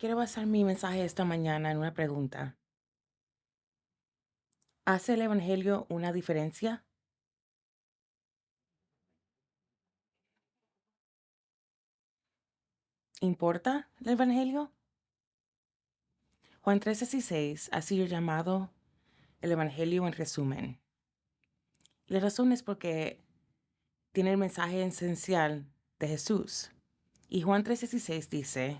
Quiero basar mi mensaje esta mañana en una pregunta. ¿Hace el Evangelio una diferencia? ¿Importa el Evangelio? Juan 3:16 ha sido llamado el Evangelio en resumen. La razón es porque tiene el mensaje esencial de Jesús. Y Juan 3:16 dice,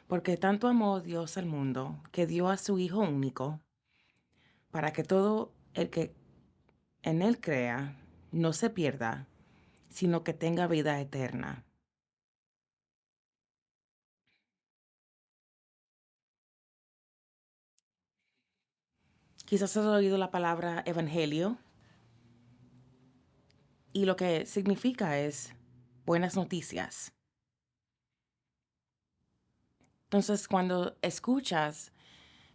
porque tanto amó Dios al mundo que dio a su Hijo único para que todo el que en él crea no se pierda, sino que tenga vida eterna. Quizás has oído la palabra evangelio y lo que significa es buenas noticias. Entonces, cuando escuchas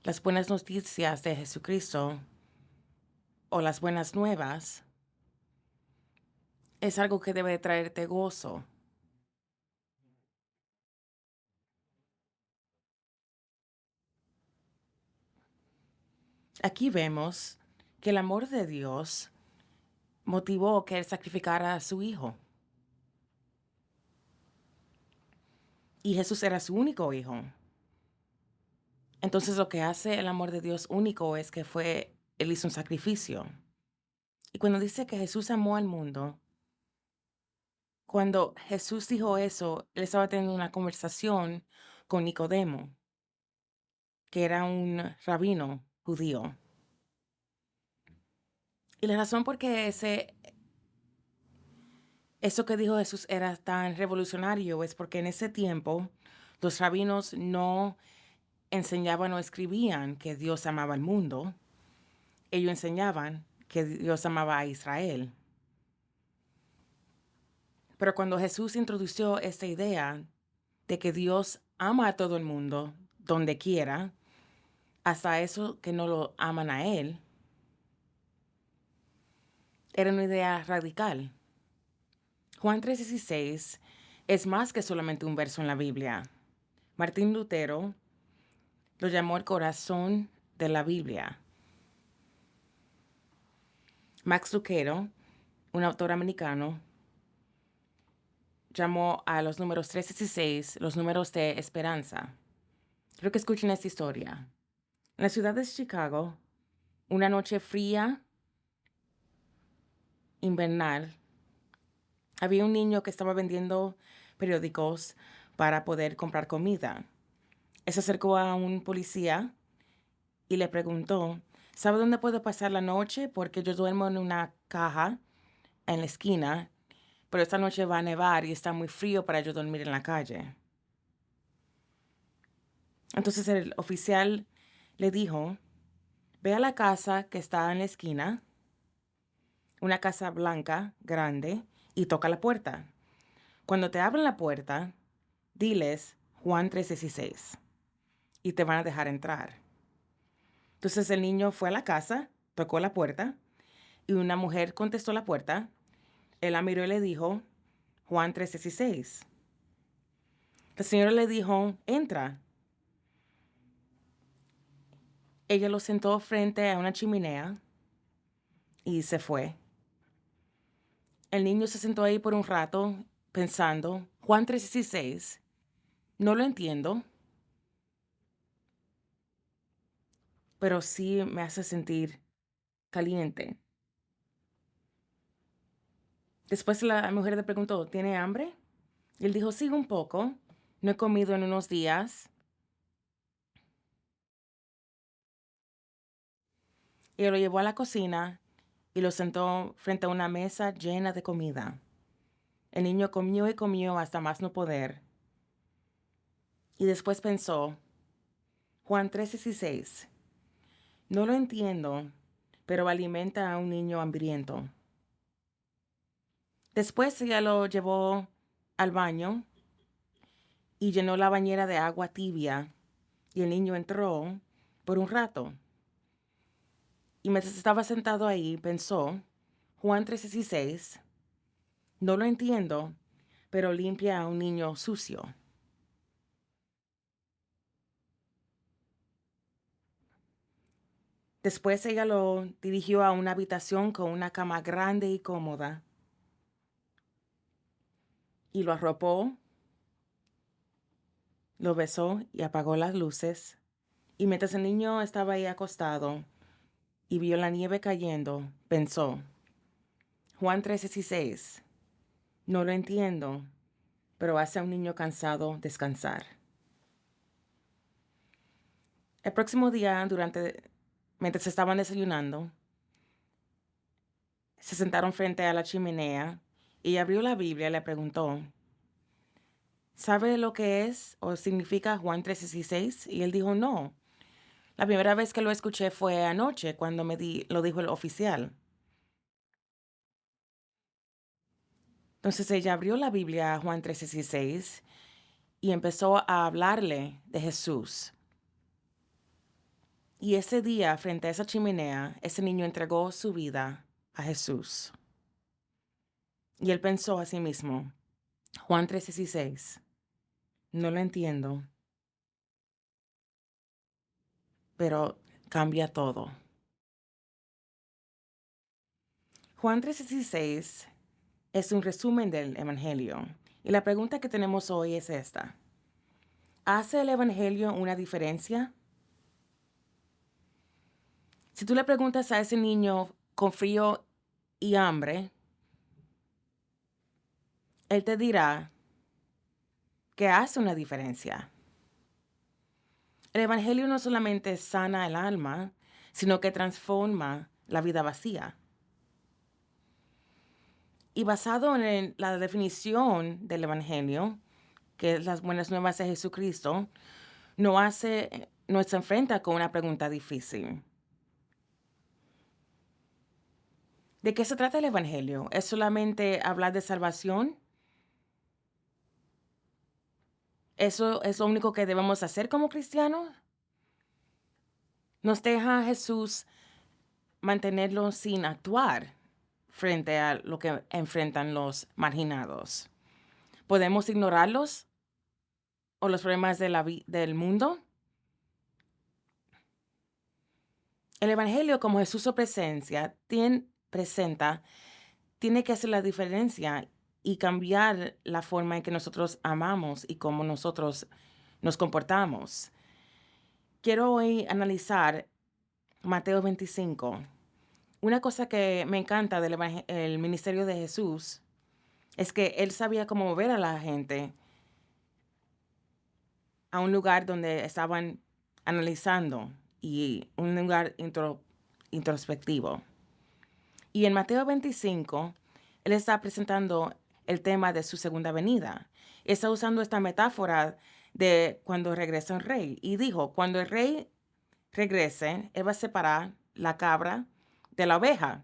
las buenas noticias de Jesucristo o las buenas nuevas, es algo que debe traerte gozo. Aquí vemos que el amor de Dios motivó que Él sacrificara a su Hijo. Y Jesús era su único hijo. Entonces lo que hace el amor de Dios único es que Él hizo un sacrificio. Y cuando dice que Jesús amó al mundo, cuando Jesús dijo eso, él estaba teniendo una conversación con Nicodemo, que era un rabino judío. Y la razón por qué eso que dijo Jesús era tan revolucionario es porque en ese tiempo los rabinos no enseñaban o escribían que Dios amaba al mundo. Ellos enseñaban que Dios amaba a Israel. Pero cuando Jesús introdujo esta idea de que Dios ama a todo el mundo, donde quiera, hasta eso que no lo aman a Él, era una idea radical. Juan 3:16 es más que solamente un verso en la Biblia. Martín Lutero lo llamó el corazón de la Biblia. Max Lucado, un autor americano, llamó a los números 3:16 los números de esperanza. Creo que escuchen esta historia. En la ciudad de Chicago, una noche fría, invernal, había un niño que estaba vendiendo periódicos para poder comprar comida. Él se acercó a un policía y le preguntó, ¿sabe dónde puedo pasar la noche? Porque yo duermo en una caja en la esquina, pero esta noche va a nevar y está muy frío para yo dormir en la calle. Entonces el oficial le dijo, ve a la casa que está en la esquina, una casa blanca, grande, y toca la puerta. Cuando te abren la puerta, diles Juan 3:16 y te van a dejar entrar. Entonces el niño fue a la casa, tocó la puerta y una mujer contestó la puerta. Él la miró y le dijo Juan 3:16. La señora le dijo, entra. Ella lo sentó frente a una chimenea y se fue. El niño se sentó ahí por un rato pensando, Juan 3:16, no lo entiendo, pero sí me hace sentir caliente. Después la mujer le preguntó, ¿tiene hambre? Y él dijo, sí, un poco. No he comido en unos días. Y lo llevó a la cocina y lo sentó frente a una mesa llena de comida. El niño comió y comió hasta más no poder. Y después pensó, Juan 3:16, no lo entiendo, pero alimenta a un niño hambriento. Después ella lo llevó al baño y llenó la bañera de agua tibia y el niño entró por un rato. Y mientras estaba sentado ahí, pensó, Juan 3:16, no lo entiendo, pero limpia a un niño sucio. Después ella lo dirigió a una habitación con una cama grande y cómoda y lo arropó, lo besó y apagó las luces. Y mientras el niño estaba ahí acostado y vio la nieve cayendo, pensó, Juan 3:16, no lo entiendo, pero hace a un niño cansado descansar. El próximo día, mientras estaban desayunando, se sentaron frente a la chimenea y abrió la Biblia y le preguntó, ¿sabe lo que es o significa Juan 3:16? Y él dijo, no. La primera vez que lo escuché fue anoche cuando lo dijo el oficial. Entonces ella abrió la Biblia a Juan 3:16 y empezó a hablarle de Jesús. Y ese día, frente a esa chimenea, ese niño entregó su vida a Jesús. Y él pensó a sí mismo, Juan 3:16, no lo entiendo, pero cambia todo. Juan 3:16 es un resumen del Evangelio. Y la pregunta que tenemos hoy es esta. ¿Hace el Evangelio una diferencia? Si tú le preguntas a ese niño con frío y hambre, él te dirá que hace una diferencia. El Evangelio no solamente sana el alma, sino que transforma la vida vacía. Y basado en la definición del Evangelio, que es las buenas nuevas de Jesucristo, nos enfrenta con una pregunta difícil. ¿De qué se trata el Evangelio? ¿Es solamente hablar de salvación? ¿Eso es lo único que debemos hacer como cristianos? ¿Nos deja Jesús mantenerlo sin actuar frente a lo que enfrentan los marginados? ¿Podemos ignorarlos o los problemas del mundo? El Evangelio, como Jesús lo presenta, tiene que hacer la diferencia y cambiar la forma en que nosotros amamos y cómo nosotros nos comportamos. Quiero hoy analizar Mateo 25. Una cosa que me encanta del el ministerio de Jesús es que él sabía cómo mover a la gente a un lugar donde estaban analizando y un lugar introspectivo. Y en Mateo 25, él está presentando el tema de su segunda venida. Está usando esta metáfora de cuando regresa un rey. Y dijo, cuando el rey regrese, él va a separar la cabra de la oveja.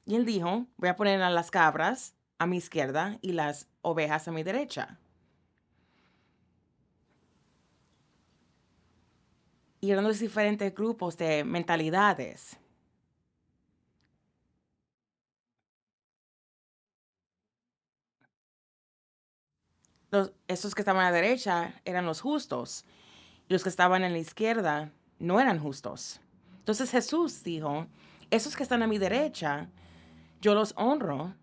Y él dijo, voy a poner a las cabras a mi izquierda y las ovejas a mi derecha. Y eran los diferentes grupos de mentalidades. Esos que estaban a la derecha eran los justos. Y los que estaban en la izquierda no eran justos. Entonces Jesús dijo, esos que están a mi derecha, yo los honro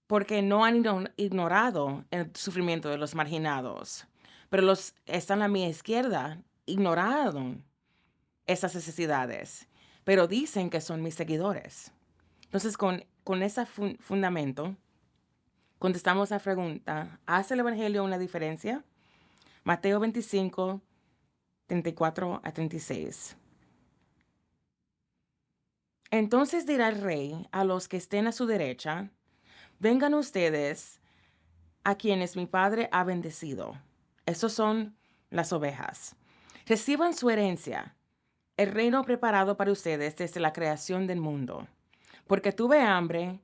porque no han ignorado el sufrimiento de los marginados. Pero los que están a mi izquierda ignoraron esas necesidades, pero dicen que son mis seguidores. Entonces, con ese fundamento, contestamos la pregunta, ¿hace el Evangelio una diferencia? Mateo 25, 34 a 36. Entonces dirá el rey a los que estén a su derecha, vengan ustedes a quienes mi padre ha bendecido. Esos son las ovejas. Reciban su herencia, el reino preparado para ustedes desde la creación del mundo. Porque tuve hambre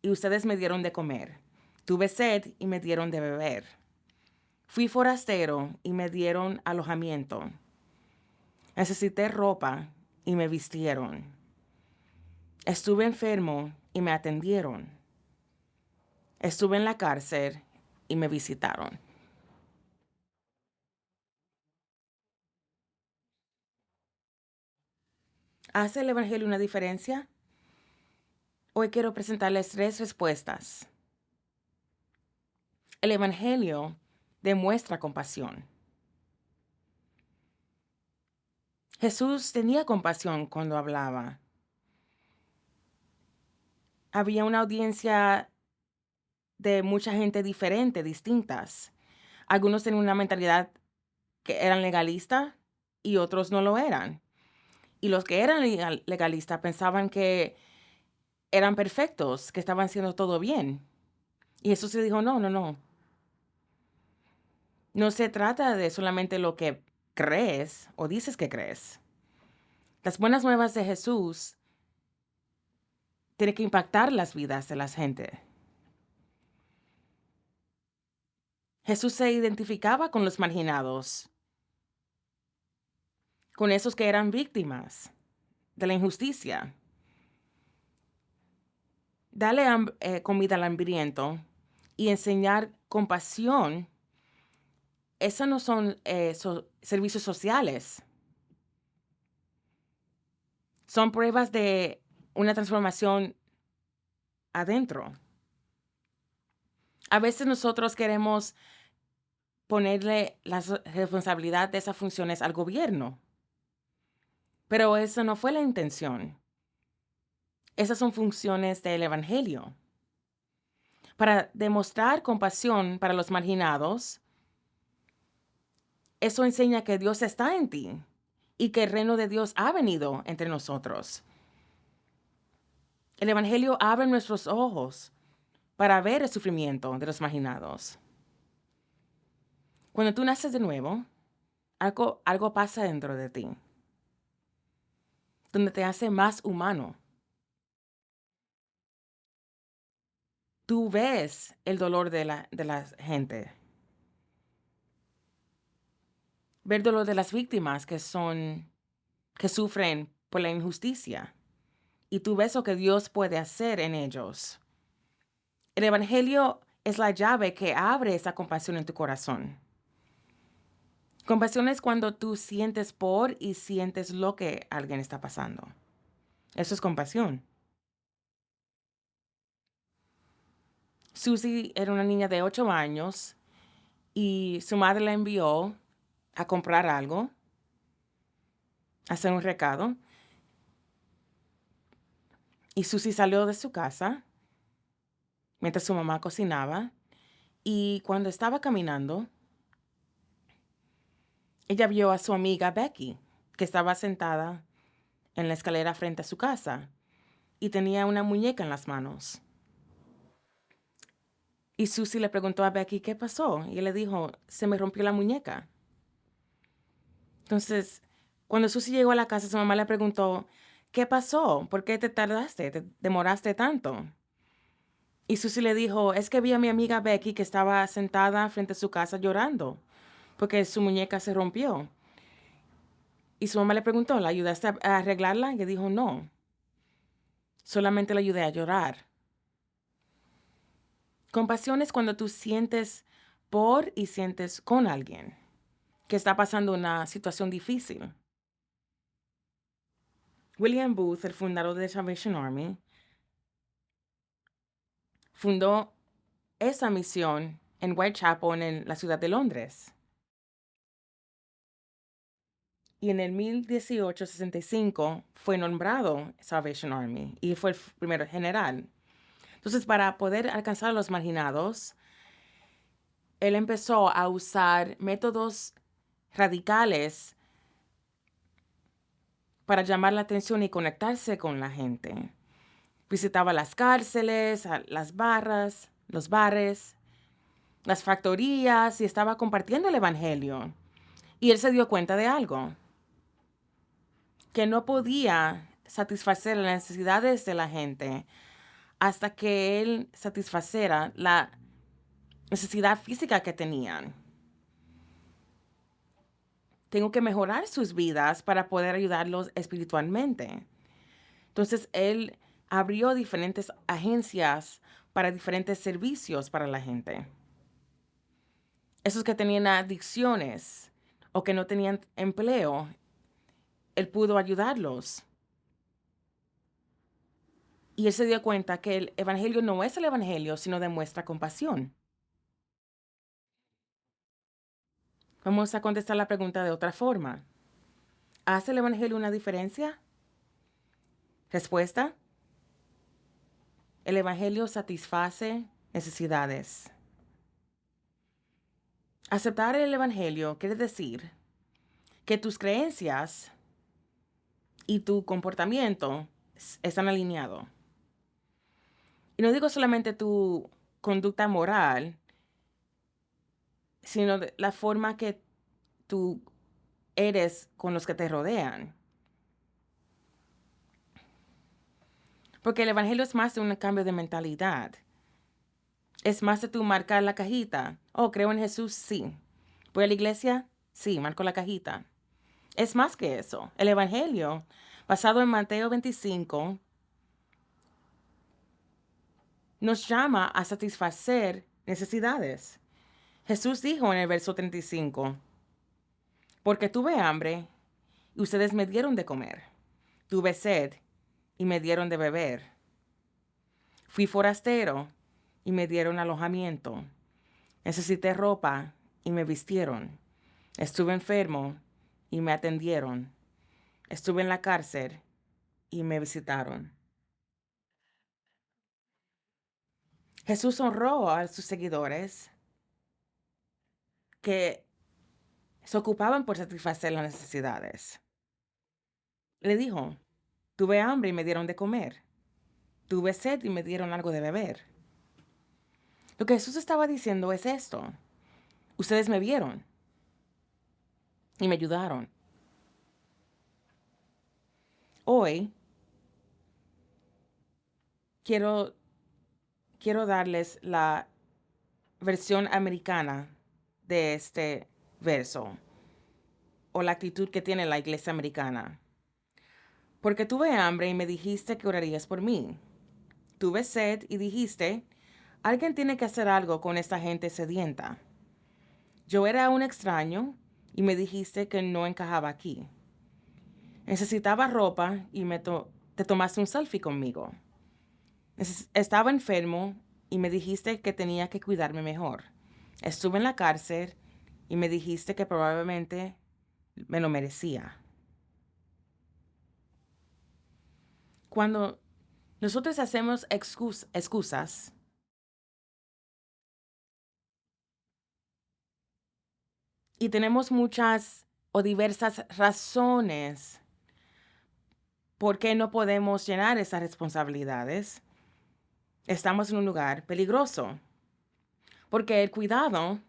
y ustedes me dieron de comer. Tuve sed y me dieron de beber. Fui forastero y me dieron alojamiento. Necesité ropa y me vistieron. Estuve enfermo y me atendieron. Estuve en la cárcel y me visitaron. ¿Hace el Evangelio una diferencia? Hoy quiero presentarles 3 respuestas. El Evangelio demuestra compasión. Jesús tenía compasión cuando hablaba. Había una audiencia de mucha gente diferente, distintas. Algunos tenían una mentalidad que eran legalistas y otros no lo eran. Y los que eran legalistas pensaban que eran perfectos, que estaban haciendo todo bien. Y Jesús le dijo, no, no, no. No se trata de solamente lo que crees o dices que crees. Las buenas nuevas de Jesús tienen que impactar las vidas de la gente. Jesús se identificaba con los marginados, con esos que eran víctimas de la injusticia. Darle comida al hambriento y enseñar compasión, esos no son servicios sociales. Son pruebas de una transformación adentro. A veces nosotros queremos ponerle la responsabilidad de esas funciones al gobierno, pero esa no fue la intención. Esas son funciones del Evangelio. Para demostrar compasión para los marginados, eso enseña que Dios está en ti y que el reino de Dios ha venido entre nosotros. El Evangelio abre nuestros ojos para ver el sufrimiento de los marginados. Cuando tú naces de nuevo, algo pasa dentro de ti, donde te hace más humano. Tú ves el dolor de la gente. Ver el dolor de las víctimas que sufren por la injusticia. Y tú ves lo que Dios puede hacer en ellos. El Evangelio es la llave que abre esa compasión en tu corazón. Compasión es cuando tú sientes por y sientes lo que alguien está pasando. Eso es compasión. Susie era una niña de 8 años y su madre la envió a comprar algo, a hacer un recado. Y Susie salió de su casa mientras su mamá cocinaba. Y cuando estaba caminando, ella vio a su amiga Becky, que estaba sentada en la escalera frente a su casa y tenía una muñeca en las manos. Y Susie le preguntó a Becky qué pasó y él le dijo, se me rompió la muñeca. Entonces, cuando Susie llegó a la casa, su mamá le preguntó, ¿qué pasó? ¿Por qué te tardaste? ¿Te demoraste tanto? Y Susie le dijo, es que vi a mi amiga Becky que estaba sentada frente a su casa llorando porque su muñeca se rompió. Y su mamá le preguntó, ¿la ayudaste a arreglarla? Y le dijo, no, solamente la ayudé a llorar. Compasión es cuando tú sientes por y sientes con alguien que está pasando una situación difícil. William Booth, el fundador de Salvation Army, fundó esa misión en Whitechapel, en la ciudad de Londres. Y en el 1865 fue nombrado Salvation Army y fue el primer general. Entonces, para poder alcanzar a los marginados, él empezó a usar métodos radicales para llamar la atención y conectarse con la gente. Visitaba las cárceles, las barras, los bares, las factorías y estaba compartiendo el evangelio. Y él se dio cuenta de algo, que no podía satisfacer las necesidades de la gente hasta que él satisfaciera la necesidad física que tenían. Tengo que mejorar sus vidas para poder ayudarlos espiritualmente. Entonces, él abrió diferentes agencias para diferentes servicios para la gente. Esos que tenían adicciones o que no tenían empleo, él pudo ayudarlos. Y él se dio cuenta que el evangelio no es el evangelio, sino demuestra compasión. Vamos a contestar la pregunta de otra forma. ¿Hace el evangelio una diferencia? Respuesta. El evangelio satisface necesidades. Aceptar el evangelio quiere decir que tus creencias y tu comportamiento están alineados. Y no digo solamente tu conducta moral, sino la forma que tú eres con los que te rodean. Porque el evangelio es más de un cambio de mentalidad. Es más de tú marcar la cajita. Oh, creo en Jesús, sí. ¿Voy a la iglesia? Sí, marco la cajita. Es más que eso. El evangelio, basado en Mateo 25, nos llama a satisfacer necesidades. Jesús dijo en el verso 35, porque tuve hambre y ustedes me dieron de comer. Tuve sed y me dieron de beber. Fui forastero y me dieron alojamiento. Necesité ropa y me vistieron. Estuve enfermo y me atendieron. Estuve en la cárcel y me visitaron. Jesús honró a sus seguidores que se ocupaban por satisfacer las necesidades. Le dijo, tuve hambre y me dieron de comer. Tuve sed y me dieron algo de beber. Lo que Jesús estaba diciendo es esto. Ustedes me vieron y me ayudaron. Hoy quiero, quiero darles la versión americana de este verso o la actitud que tiene la iglesia americana. Porque tuve hambre y me dijiste que orarías por mí. Tuve sed y dijiste, alguien tiene que hacer algo con esta gente sedienta. Yo era un extraño y me dijiste que no encajaba aquí. Necesitaba ropa y te tomaste un selfie conmigo. Estaba enfermo y me dijiste que tenía que cuidarme mejor. Estuve en la cárcel y me dijiste que probablemente me lo merecía. Cuando nosotros hacemos excusas y tenemos muchas o diversas razones por qué no podemos llenar esas responsabilidades, estamos en un lugar peligroso. Porque el cuidado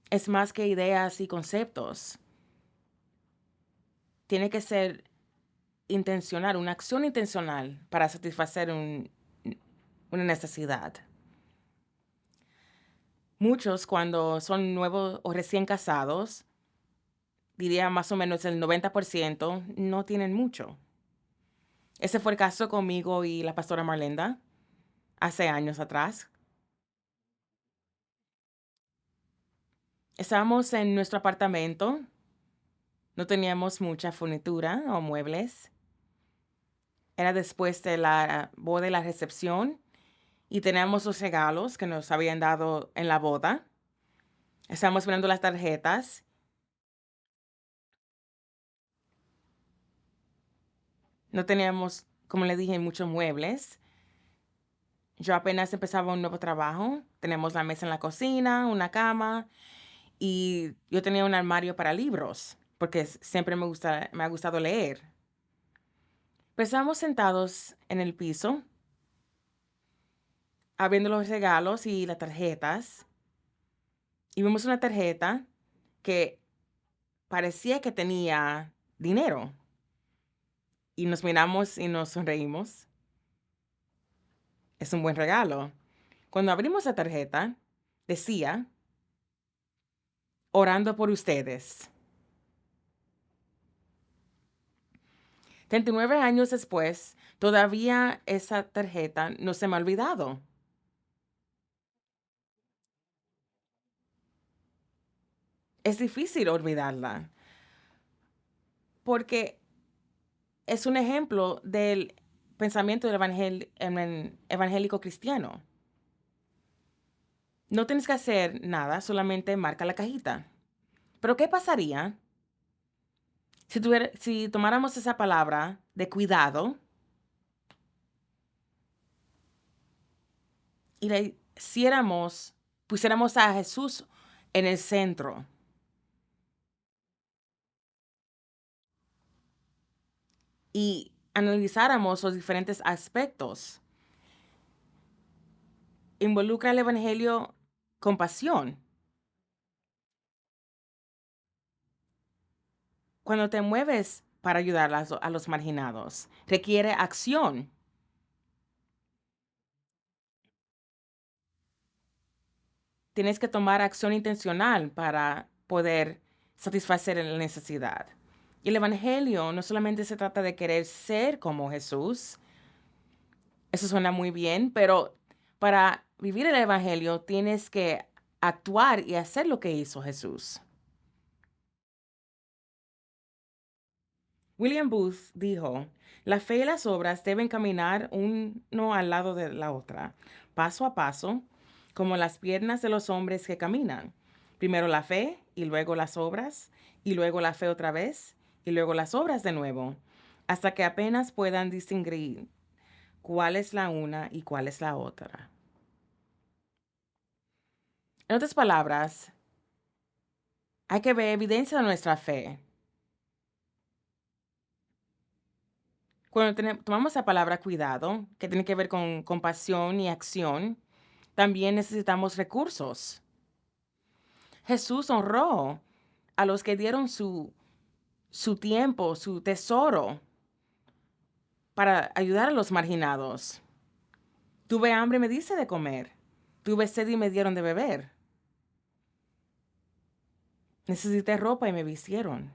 es más que ideas y conceptos. Tiene que ser intencional, una acción intencional para satisfacer una necesidad. Muchos cuando son nuevos o recién casados, diría más o menos el 90%, no tienen mucho. Ese fue el caso conmigo y la pastora Marlenda hace años atrás. Estábamos en nuestro apartamento, no teníamos mucha furnitura o muebles. Era después de la boda y la recepción y teníamos los regalos que nos habían dado en la boda. Estábamos mirando las tarjetas. No teníamos, como le dije, muchos muebles. Yo apenas empezaba un nuevo trabajo. Tenemos la mesa en la cocina, una cama y yo tenía un armario para libros porque siempre me ha gustado leer. Pero estábamos sentados en el piso abriendo los regalos y las tarjetas y vimos una tarjeta que parecía que tenía dinero. Y nos miramos y nos sonreímos. Es un buen regalo. Cuando abrimos la tarjeta, decía, orando por ustedes. 39 años después, todavía esa tarjeta no se me ha olvidado. Es difícil olvidarla, porque es un ejemplo del pensamiento del evangélico cristiano. No tienes que hacer nada, solamente marca la cajita. Pero ¿qué pasaría si tomáramos esa palabra de cuidado y le pusiéramos a Jesús en el centro y analizáramos los diferentes aspectos? Involucra el evangelio compasión. Cuando te mueves para ayudar a los marginados, requiere acción. Tienes que tomar acción intencional para poder satisfacer la necesidad. Y el evangelio no solamente se trata de querer ser como Jesús, eso suena muy bien, pero para vivir el evangelio tienes que actuar y hacer lo que hizo Jesús. William Booth dijo, la fe y las obras deben caminar uno al lado de la otra, paso a paso, como las piernas de los hombres que caminan. Primero la fe y luego las obras, y luego la fe otra vez, y luego las obras de nuevo, hasta que apenas puedan distinguir cuál es la una y cuál es la otra. En otras palabras, hay que ver evidencia de nuestra fe. Cuando tomamos la palabra cuidado, que tiene que ver con compasión y acción, también necesitamos recursos. Jesús honró a los que dieron su tiempo, su tesoro, para ayudar a los marginados. Tuve hambre y me diste de comer. Tuve sed y me dieron de beber. Necesité ropa y me vistieron.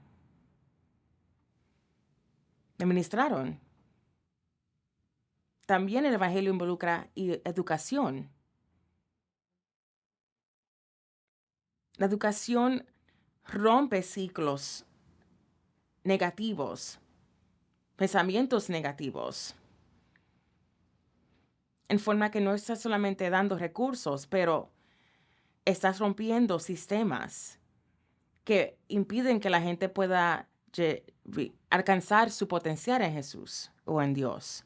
Me ministraron. También el Evangelio involucra educación. La educación rompe ciclos negativos, pensamientos negativos, en forma que no estás solamente dando recursos, pero estás rompiendo sistemas que impiden que la gente pueda alcanzar su potencial en Jesús o en Dios.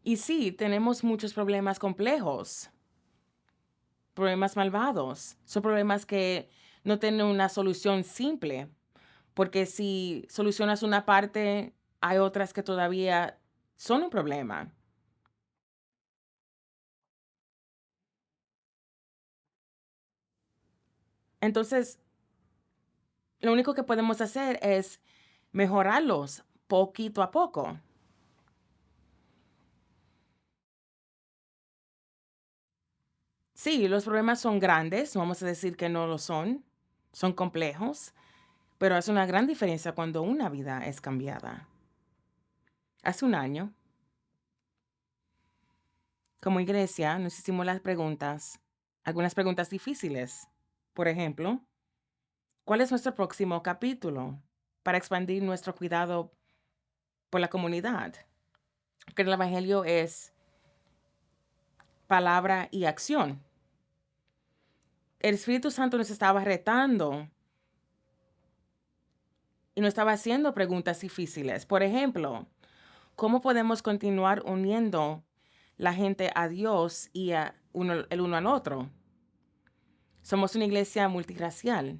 Y sí, tenemos muchos problemas complejos, problemas malvados. Son problemas que no tienen una solución simple, porque si solucionas una parte, hay otras que todavía son un problema. Entonces, lo único que podemos hacer es mejorarlos poquito a poco. Sí, los problemas son grandes, no vamos a decir que no lo son complejos, pero es una gran diferencia cuando una vida es cambiada. Hace un año, como iglesia, nos hicimos algunas preguntas difíciles. Por ejemplo, ¿cuál es nuestro próximo capítulo para expandir nuestro cuidado por la comunidad? Porque el Evangelio es palabra y acción. El Espíritu Santo nos estaba retando y nos estaba haciendo preguntas difíciles. Por ejemplo, ¿cómo podemos continuar uniendo la gente a Dios y el uno al otro? Somos una iglesia multirracial.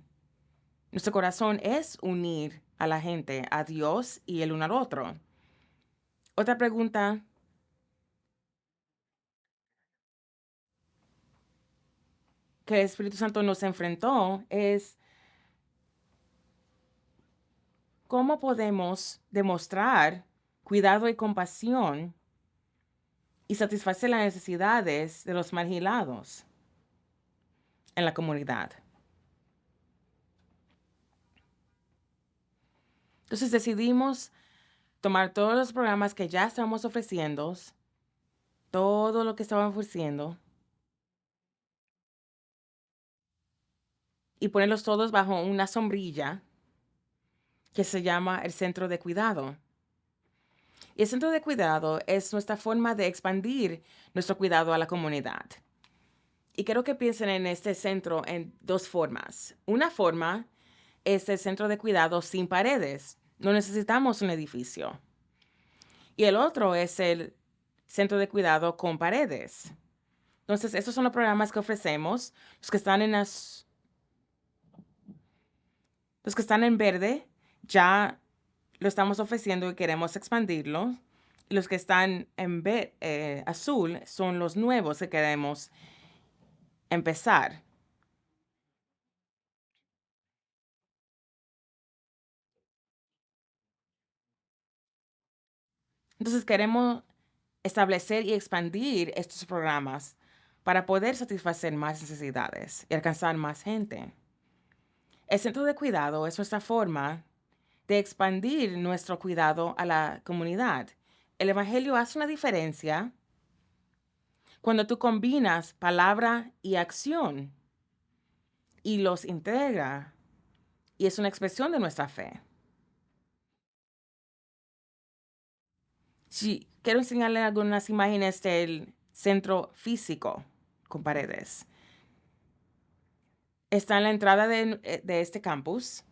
Nuestro corazón es unir a la gente a Dios y el uno al otro. Otra pregunta que el Espíritu Santo nos enfrentó es ¿cómo podemos demostrar cuidado y compasión y satisfacer las necesidades de los marginados en la comunidad? Entonces decidimos tomar todos los programas que ya estamos ofreciendo, todo lo que estaban ofreciendo, y ponerlos todos bajo una sombrilla que se llama el centro de cuidado. Y el centro de cuidado es nuestra forma de expandir nuestro cuidado a la comunidad. Y quiero que piensen en este centro en dos formas. Una forma es el centro de cuidado sin paredes. No necesitamos un edificio. Y el otro es el centro de cuidado con paredes. Entonces, estos son los programas que ofrecemos. Los que están en verde ya lo estamos ofreciendo y queremos expandirlo. Y los que están en azul son los nuevos que queremos empezar. Entonces queremos establecer y expandir estos programas para poder satisfacer más necesidades y alcanzar más gente. El centro de cuidado es nuestra forma de expandir nuestro cuidado a la comunidad. El Evangelio hace una diferencia cuando tú combinas palabra y acción y los integra, y es una expresión de nuestra fe. Sí, quiero enseñarle algunas imágenes del centro físico con paredes. Está en la entrada de este campus,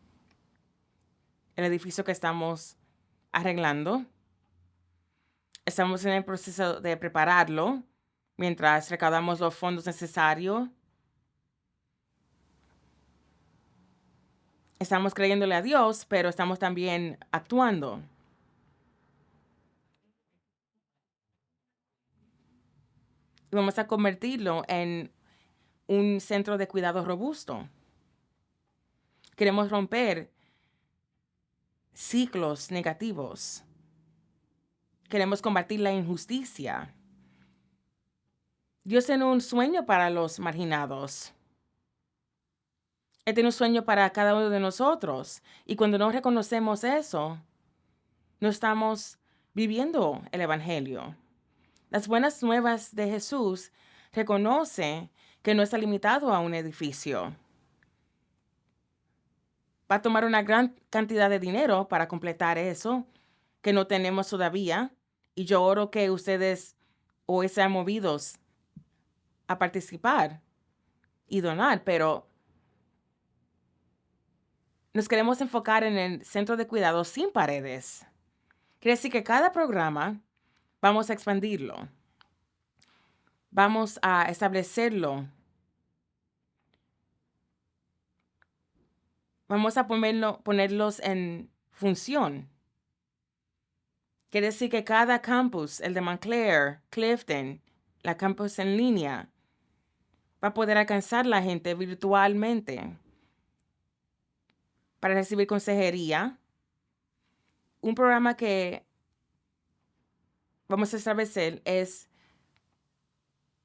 el edificio que estamos arreglando. Estamos en el proceso de prepararlo mientras recaudamos los fondos necesarios. Estamos creyéndole a Dios, pero estamos también actuando. Y vamos a convertirlo en un centro de cuidado robusto. Queremos romper ciclos negativos. Queremos combatir la injusticia. Dios tiene un sueño para los marginados. Él tiene un sueño para cada uno de nosotros. Y cuando no reconocemos eso, no estamos viviendo el Evangelio. Las buenas nuevas de Jesús reconoce que no está limitado a un edificio. Va a tomar una gran cantidad de dinero para completar eso que no tenemos todavía. Y yo oro que ustedes hoy sean movidos a participar y donar, pero nos queremos enfocar en el centro de cuidado sin paredes. Quiere decir que cada programa vamos a expandirlo, vamos a establecerlo, vamos a ponerlos en función. Quiere decir que cada campus, el de Montclair, Clifton, la campus en línea, va a poder alcanzar la gente virtualmente para recibir consejería. Un programa que vamos a establecer es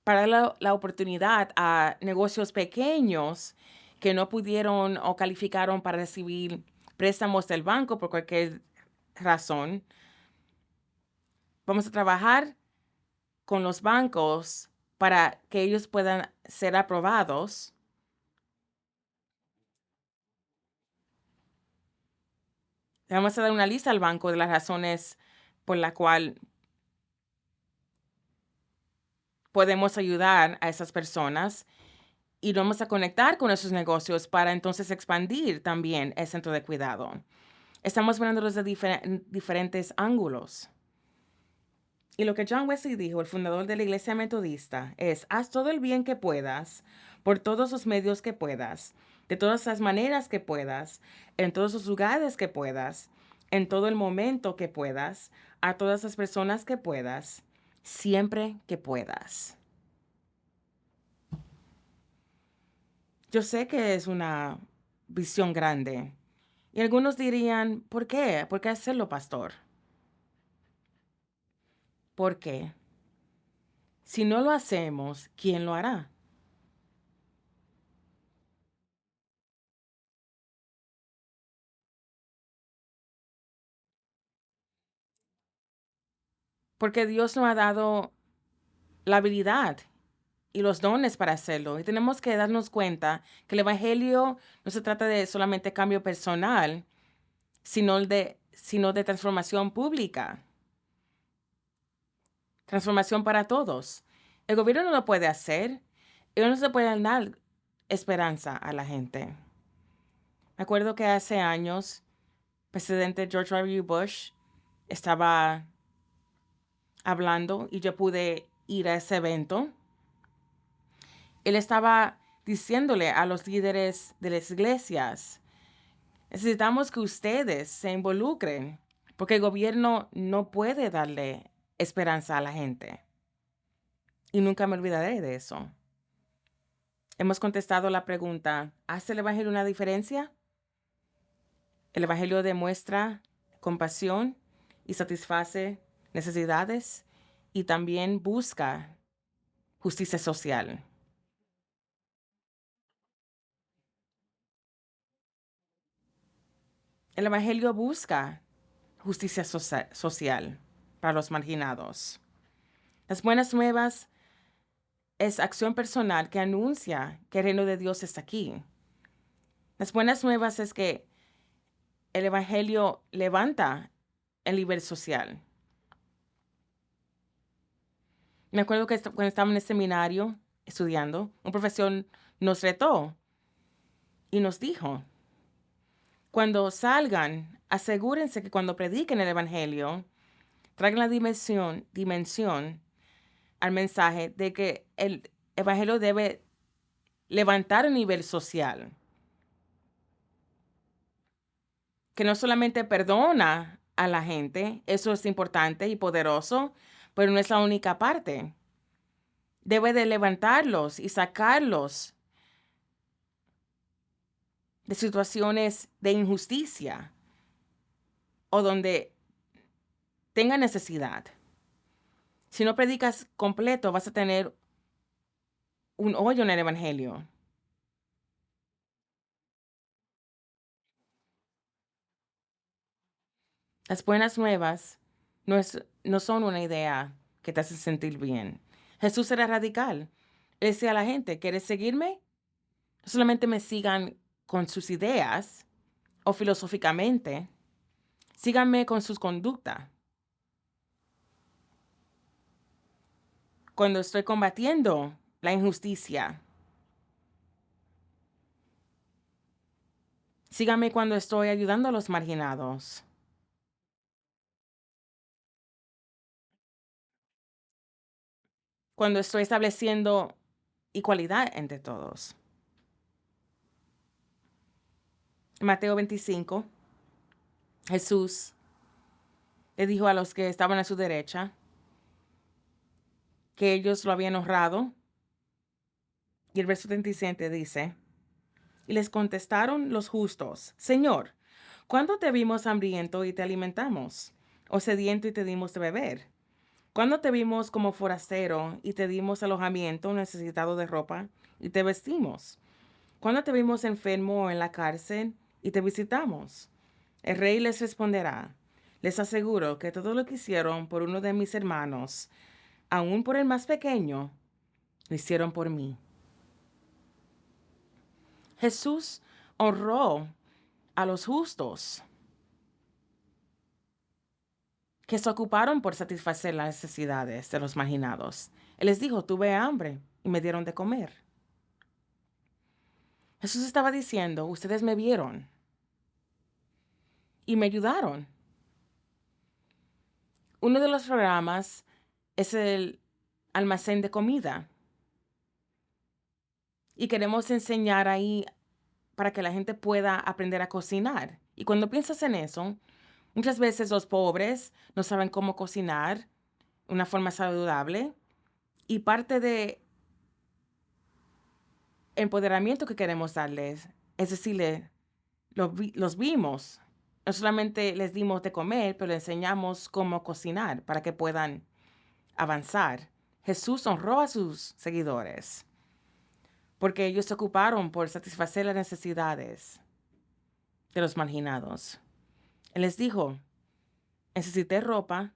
para dar la oportunidad a negocios pequeños que no pudieron o calificaron para recibir préstamos del banco por cualquier razón. Vamos a trabajar con los bancos para que ellos puedan ser aprobados. Le vamos a dar una lista al banco de las razones por la cual podemos ayudar a esas personas y nos vamos a conectar con esos negocios para entonces expandir también el centro de cuidado. Estamos mirándolos de diferentes ángulos. Y lo que John Wesley dijo, el fundador de la Iglesia Metodista, es: haz todo el bien que puedas, por todos los medios que puedas, de todas las maneras que puedas, en todos los lugares que puedas, en todo el momento que puedas, a todas las personas que puedas, siempre que puedas. Yo sé que es una visión grande. Y algunos dirían, ¿por qué? ¿Por qué hacerlo, pastor? ¿Por qué? Si no lo hacemos, ¿quién lo hará? Porque Dios nos ha dado la habilidad y los dones para hacerlo. Y tenemos que darnos cuenta que el Evangelio no se trata de solamente cambio personal, sino de transformación pública, transformación para todos. El gobierno no lo puede hacer. Ellos no se pueden dar esperanza a la gente. Me acuerdo que hace años, presidente George W. Bush estaba hablando y yo pude ir a ese evento. Él estaba diciéndole a los líderes de las iglesias: necesitamos que ustedes se involucren porque el gobierno no puede darle esperanza a la gente. Y nunca me olvidaré de eso. Hemos contestado la pregunta: ¿hace el evangelio una diferencia? El evangelio demuestra compasión y satisface necesidades y también busca justicia social. El evangelio busca justicia social para los marginados. Las buenas nuevas es acción personal que anuncia que el reino de Dios está aquí. Las buenas nuevas es que el evangelio levanta el nivel social. Me acuerdo que cuando estaba en el seminario estudiando, un profesor nos retó y nos dijo: cuando salgan, asegúrense que cuando prediquen el evangelio, traigan la dimensión al mensaje de que el evangelio debe levantar el nivel social, que no solamente perdona a la gente, eso es importante y poderoso, pero no es la única parte. Debe de levantarlos y sacarlos de situaciones de injusticia o donde tenga necesidad. Si no predicas completo, vas a tener un hoyo en el evangelio. Las buenas nuevas no son una idea que te hace sentir bien. Jesús era radical. Él decía a la gente: ¿quieres seguirme? No solamente me sigan con sus ideas o filosóficamente, síganme con sus conductas. Cuando estoy combatiendo la injusticia, síganme cuando estoy ayudando a los marginados. Cuando estoy estableciendo igualdad entre todos. En Mateo 25, Jesús le dijo a los que estaban a su derecha que ellos lo habían honrado. Y el verso 37 dice: y les contestaron los justos: Señor, ¿cuándo te vimos hambriento y te alimentamos? ¿O sediento y te dimos de beber? ¿Cuándo te vimos como forastero y te dimos alojamiento, necesitado de ropa y te vestimos? ¿Cuándo te vimos enfermo o en la cárcel y te visitamos? El rey les responderá: les aseguro que todo lo que hicieron por uno de mis hermanos, aun por el más pequeño, lo hicieron por mí. Jesús honró a los justos que se ocuparon por satisfacer las necesidades de los marginados. Él les dijo: tuve hambre y me dieron de comer. Jesús estaba diciendo: ustedes me vieron y me ayudaron. Uno de los programas es el almacén de comida. Y queremos enseñar ahí para que la gente pueda aprender a cocinar. Y cuando piensas en eso, muchas veces los pobres no saben cómo cocinar de una forma saludable. Y parte de empoderamiento que queremos darles es decirle: los vimos. No solamente les dimos de comer, pero les enseñamos cómo cocinar para que puedan avanzar. Jesús honró a sus seguidores porque ellos se ocuparon por satisfacer las necesidades de los marginados. Él les dijo: necesité ropa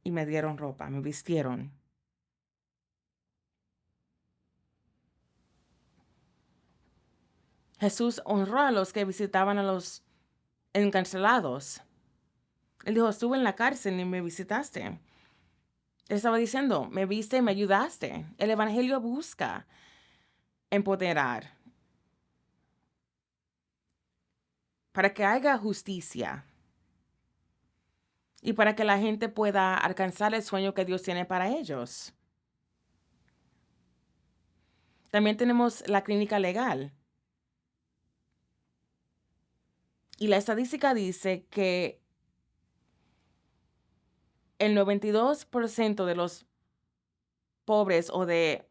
y me dieron ropa, me vistieron. Jesús honró a los que visitaban a los encarcelados. Él dijo, estuve en la cárcel y me visitaste. Él estaba diciendo, me viste y me ayudaste. El evangelio busca empoderar para que haya justicia y para que la gente pueda alcanzar el sueño que Dios tiene para ellos. También tenemos la clínica legal. Y la estadística dice que el 92% de los pobres o de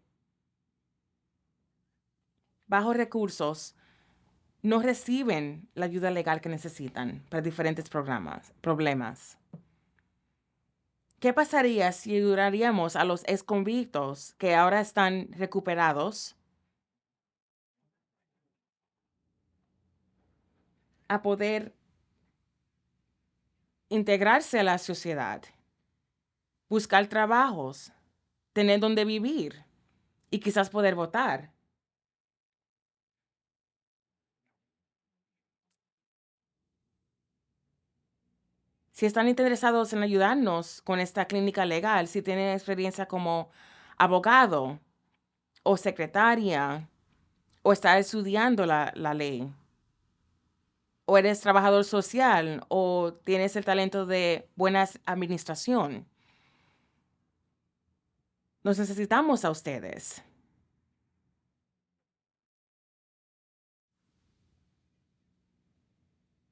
bajos recursos no reciben la ayuda legal que necesitan para diferentes problemas. ¿Qué pasaría si ayudaríamos a los exconvictos que ahora están recuperados a poder integrarse a la sociedad, buscar trabajos, tener donde vivir y quizás poder votar? Si están interesados en ayudarnos con esta clínica legal, si tienen experiencia como abogado o secretaria o está estudiando la ley, o eres trabajador social o tienes el talento de buena administración, nos necesitamos a ustedes.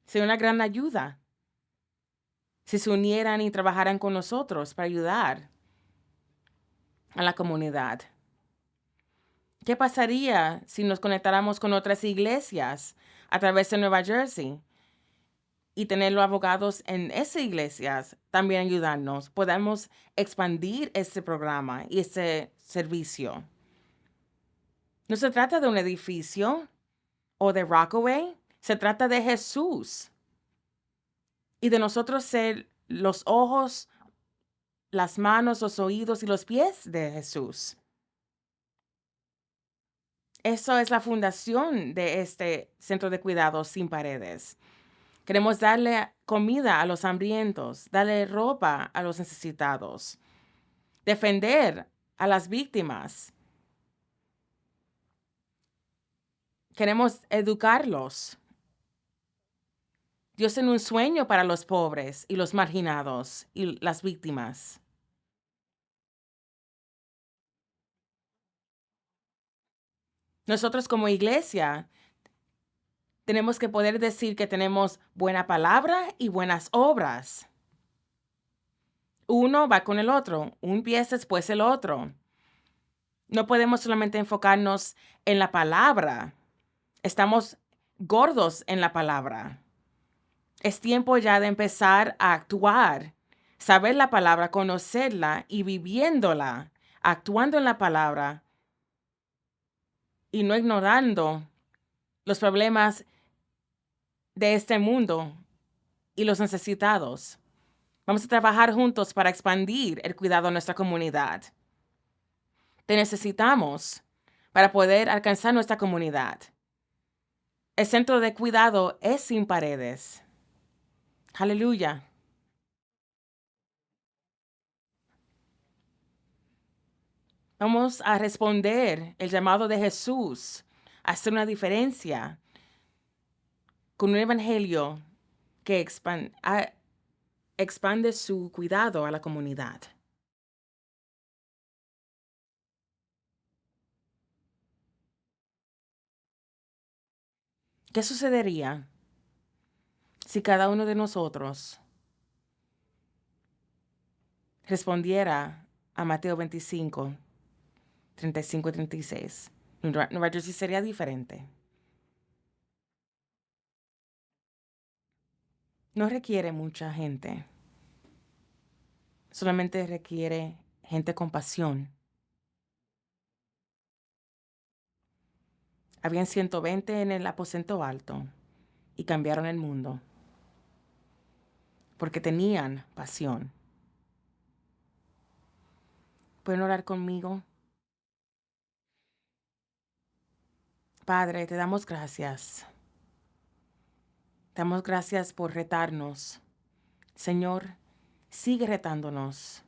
Sería una gran ayuda si se unieran y trabajaran con nosotros para ayudar a la comunidad. ¿Qué pasaría si nos conectáramos con otras iglesias a través de Nueva Jersey y tener los abogados en esas iglesias también ayudarnos? Podemos expandir este programa y este servicio. No se trata de un edificio o de Rockaway, se trata de Jesús y de nosotros ser los ojos, las manos, los oídos y los pies de Jesús. Eso es la fundación de este centro de cuidados sin paredes. Queremos darle comida a los hambrientos, darle ropa a los necesitados, defender a las víctimas. Queremos educarlos. Dios tiene un sueño para los pobres y los marginados y las víctimas. Nosotros como iglesia tenemos que poder decir que tenemos buena palabra y buenas obras. Uno va con el otro, un pie después el otro. No podemos solamente enfocarnos en la palabra. Estamos gordos en la palabra. Es tiempo ya de empezar a actuar, saber la palabra, conocerla y viviéndola, actuando en la palabra y no ignorando los problemas de este mundo y los necesitados. Vamos a trabajar juntos para expandir el cuidado a nuestra comunidad. Te necesitamos para poder alcanzar nuestra comunidad. El centro de cuidado es sin paredes. Aleluya. Vamos a responder el llamado de Jesús a hacer una diferencia con un evangelio que expande su cuidado a la comunidad. ¿Qué sucedería si cada uno de nosotros respondiera a Mateo 25, 35 y 36? Nueva Jersey sería diferente. No requiere mucha gente. Solamente requiere gente con pasión. Habían 120 en el aposento alto y cambiaron el mundo porque tenían pasión. ¿Pueden orar conmigo? Padre, te damos gracias Damos gracias por retarnos. Señor, sigue retándonos.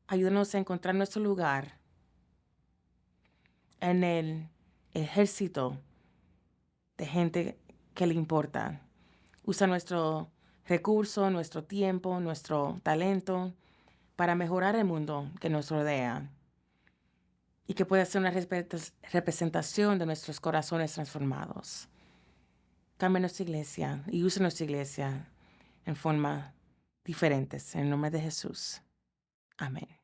Ayúdanos a encontrar nuestro lugar en el ejército de gente que le importa. Usa nuestro recurso, nuestro tiempo, nuestro talento para mejorar el mundo que nos rodea y que pueda ser una representación de nuestros corazones transformados. Cambia nuestra iglesia y usa nuestra iglesia en forma diferentes. En el nombre de Jesús. Amén.